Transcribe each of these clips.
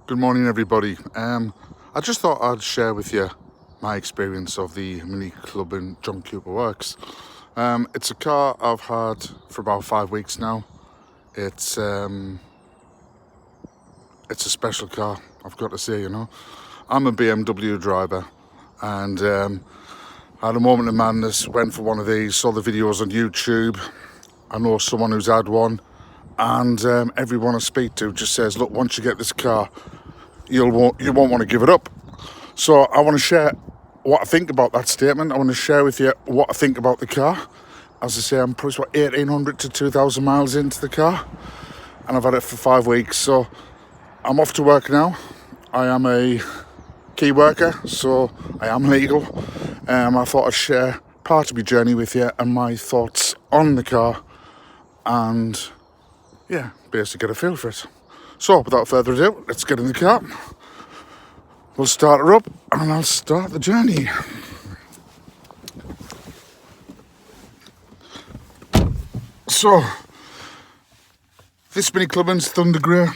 Good morning, everybody. I just thought I'd share with you my experience of the Mini Clubman John Cooper Works. It's a car I've had for about 5 weeks now. It's a special car, I've got to say. I'm a BMW driver, and I had a moment of madness, went for one of these, saw the videos on YouTube. I know someone who's had one, and everyone I speak to just says, look, once you get this car, you won't want to give it up. So I want to share what I think about that statement. I want to share with you what I think about the car. As I say, I'm probably 1,800 to 2,000 miles into the car, and I've had it for 5 weeks. So I'm off to work now. I am a key worker, so I am legal. I thought I'd share part of my journey with you and my thoughts on the car, and basically get a feel for it. So without further ado, let's get in the car. We'll start her up and I'll start the journey. So, this Mini Clubman's Thunder Grey.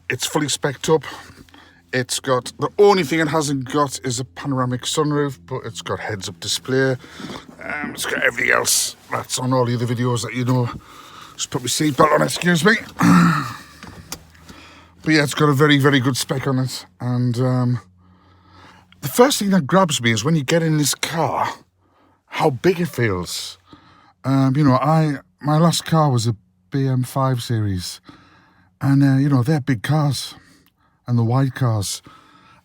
It's fully spec'd up. It's got, the only thing it hasn't got is a panoramic sunroof, but it's got heads-up display. It's got everything else that's on all the other videos that you know. Just put my seatbelt on, excuse me. But yeah, it's got a very, very good spec on it. And the first thing that grabs me is when you get in this car, how big it feels. My last car was a BM5 series. And, they're big cars. And the wide cars.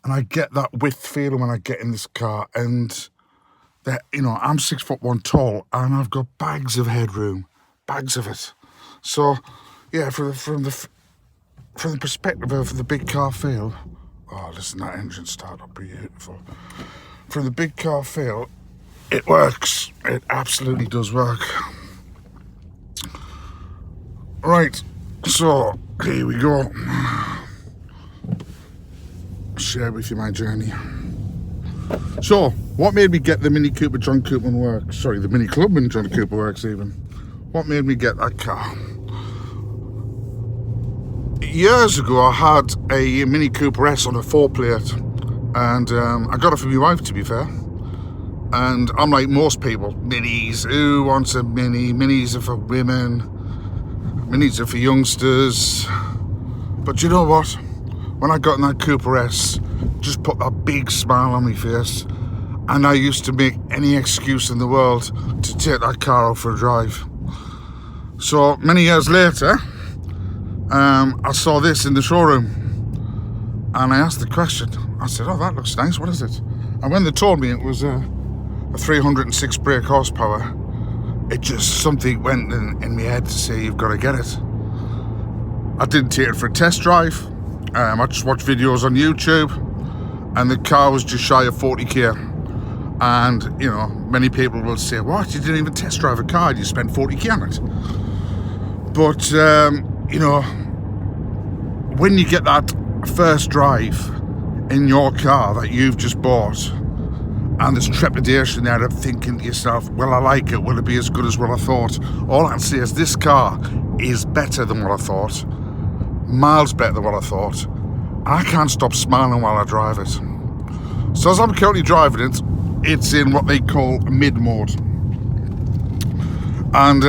And I get that width feeling when I get in this car. And, I'm 6'1" tall. And I've got bags of headroom. Bags of it. So, yeah, from the perspective of the big car feel, oh, listen, that engine start up, beautiful. From the big car feel, it works. It absolutely does work. Right, so here we go. Share with you my journey. So, what made me get the Mini Cooper John Cooper Works? Sorry, the Mini Clubman John Cooper Works even. What made me get that car? Years ago, I had a Mini Cooper S on a 4-plate, and I got it for my wife, to be fair. And I'm like most people, minis. Who wants a mini? Minis are for women. Minis are for youngsters. But you know what? When I got in that Cooper S, just put that big smile on my face, and I used to make any excuse in the world to take that car out for a drive. So many years later, I saw this in the showroom, and I asked the question. I said, oh, that looks nice, what is it? And when they told me it was a 306 brake horsepower, it just, something went in my head to say, you've got to get it. I didn't take it for a test drive. I just watched videos on YouTube, and the car was just shy of 40k. And, many people will say, what, you didn't even test drive a car, you spent 40k on it. But, when you get that first drive in your car that you've just bought, and there's trepidation there of thinking to yourself, will I like it? Will it be as good as what I thought? All I can say is this car is better than what I thought. Miles better than what I thought. I can't stop smiling while I drive it. So as I'm currently driving it, it's in what they call mid mode. And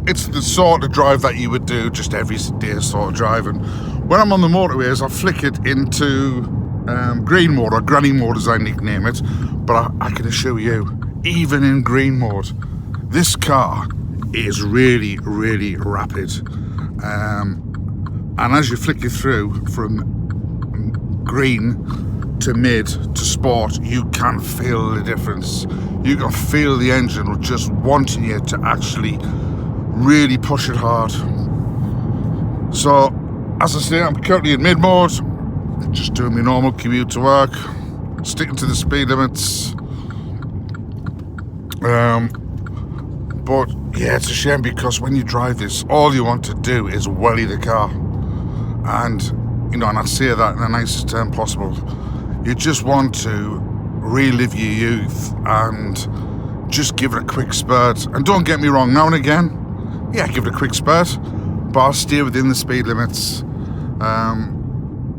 it's the sort of drive that you would do just every day sort of driving. When I'm on the motorways, I flick it into green mode, or granny mode as I nickname it. But I can assure you, even in green mode, this car is really, really rapid. And as you flick it through from green to mid to sport, you can feel the difference. You can feel the engine just wanting you to actually really push it hard. So, as I say, I'm currently in mid mode, just doing my normal commute to work, sticking to the speed limits. But yeah, it's a shame because when you drive this, all you want to do is welly the car. And, and I say that in the nicest term possible. You just want to relive your youth and just give it a quick spurt. And don't get me wrong, now and again, yeah, give it a quick spurt, but I'll stay within the speed limits.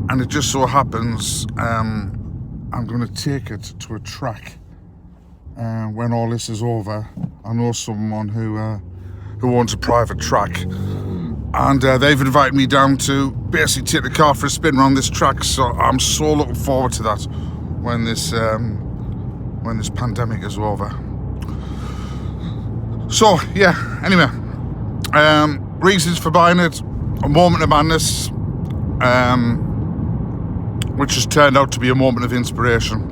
and it just so happens I'm going to take it to a track when all this is over. I know someone who owns a private track, and they've invited me down to basically take the car for a spin around this track. So I'm so looking forward to that when this pandemic is over. So yeah, anyway, reasons for buying it: a moment of madness, which has turned out to be a moment of inspiration.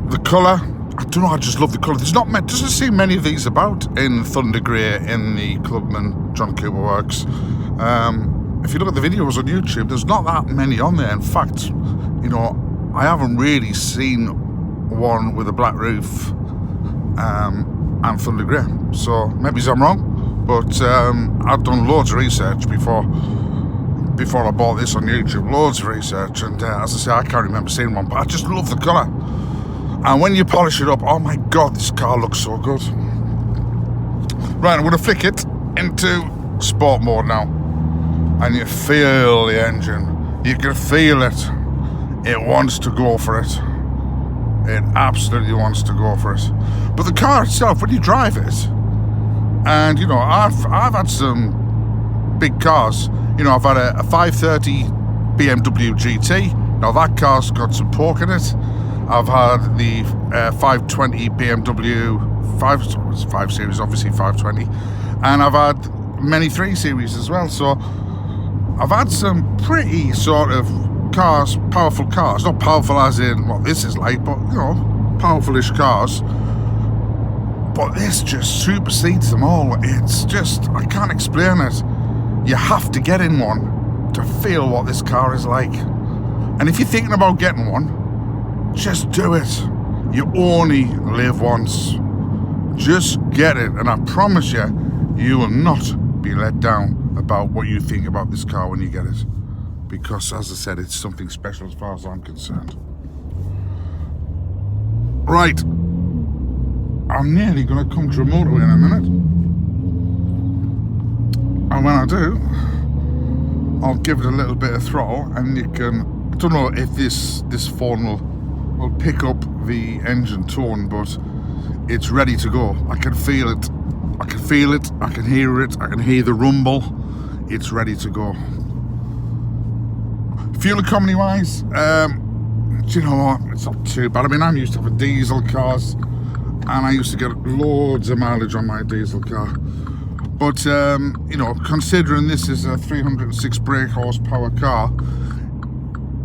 The colour, I don't know, I just love the colour. Doesn't seem many of these about in Thunder Grey in the Clubman John Cooper works. If you look at the videos on YouTube, there's not that many on there. In fact, you know, I haven't really seen one with a black roof and Thunder Grey. So maybe I'm wrong, but I've done loads of research before I bought this on YouTube, loads of research, and as I say, I can't remember seeing one, but I just love the colour. And when you polish it up, oh my god, this car looks so good. Right, I'm going to flick it into sport mode now, and you feel the engine. You can feel it. It wants to go for it. It absolutely wants to go for it. But the car itself, when you drive it, and you know, I've had some big cars. You know, I've had a 530 BMW GT. Now that car's got some pork in it. I've had the 520 BMW 5 Series, obviously 520, and I've had many 3 Series as well. So I've had some pretty sort of cars, powerful cars. Not powerful as in what this is like, but you know, powerful-ish cars. But this just supersedes them all. It's just, I can't explain it. You have to get in one to feel what this car is like. And if you're thinking about getting one, just do it. You only live once. Just get it, and I promise you, you will not be let down about what you think about this car when you get it. Because, as I said, it's something special as far as I'm concerned. Right. I'm nearly going to come to a motorway in a minute. And when I do, I'll give it a little bit of throttle, and you can, I don't know if this phone will pick up the engine tone, but it's ready to go. I can feel it. I can feel it. I can hear it. I can hear the rumble. It's ready to go. Fuel economy wise, do you know what? It's not too bad. I mean, I'm used to having diesel cars, and I used to get loads of mileage on my diesel car. But, you know, considering this is a 306 brake horsepower car,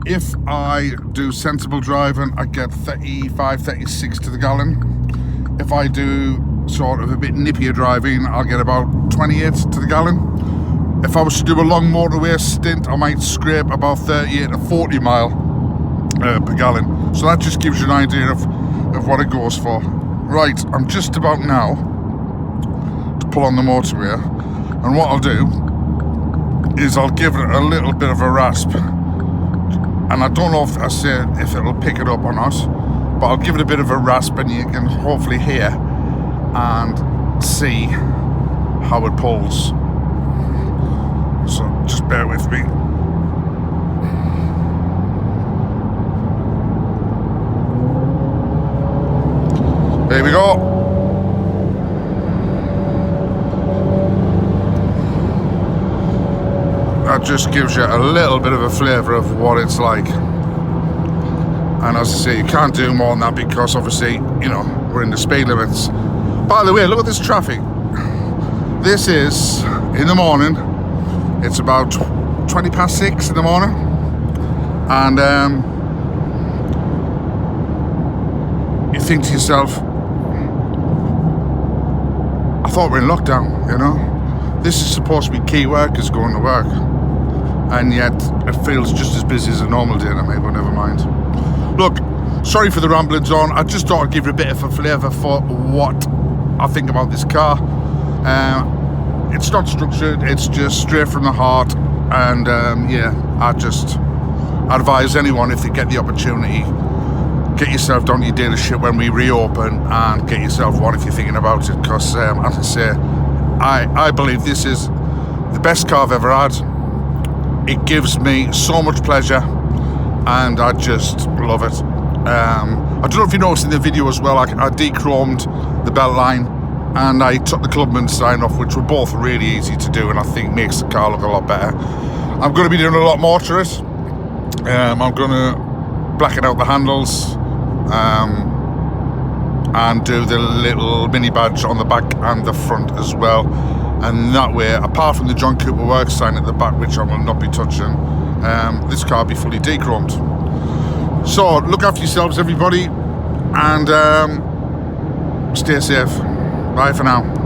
if I do sensible driving, I get 35, 36 to the gallon. If I do sort of a bit nippier driving, I'll get about 28 to the gallon. If I was to do a long motorway stint, I might scrape about 38 to 40 mile per gallon. So that just gives you an idea of what it goes for. Right, I'm just about now to pull on the motorway, and what I'll do is I'll give it a little bit of a rasp. And I don't know if it'll pick it up or not, but I'll give it a bit of a rasp, and you can hopefully hear and see how it pulls. So just bear with me. There we go. That just gives you a little bit of a flavour of what it's like. And as I say, you can't do more than that because obviously, you know, we're in the speed limits. By the way, look at this traffic. This is in the morning. It's about 20 past 6 in the morning. And you think to yourself, I thought we were in lockdown, you know? This is supposed to be key workers going to work. And yet it feels just as busy as a normal day to me, but never mind. Look, sorry for the ramblings on. I just thought I'd give you a bit of a flavour for what I think about this car. It's not structured, it's just straight from the heart. And yeah, I just advise anyone, if they get the opportunity, get yourself down to your dealership when we reopen and get yourself one if you're thinking about it. Because as I say, I believe this is the best car I've ever had. it gives me so much pleasure, and I just love it. I don't know if you noticed in the video as well, I de-chromed the belt line and I took the clubman sign off, which were both really easy to do, and I think makes the car look a lot better. I'm going to be doing a lot more to it. I'm going to blacken out the handles and do the little mini badge on the back and the front as well, and that way, apart from the John Cooper Works sign at the back, which I will not be touching, this car will be fully de-chromed. So look after yourselves, everybody, and stay safe. Bye for now.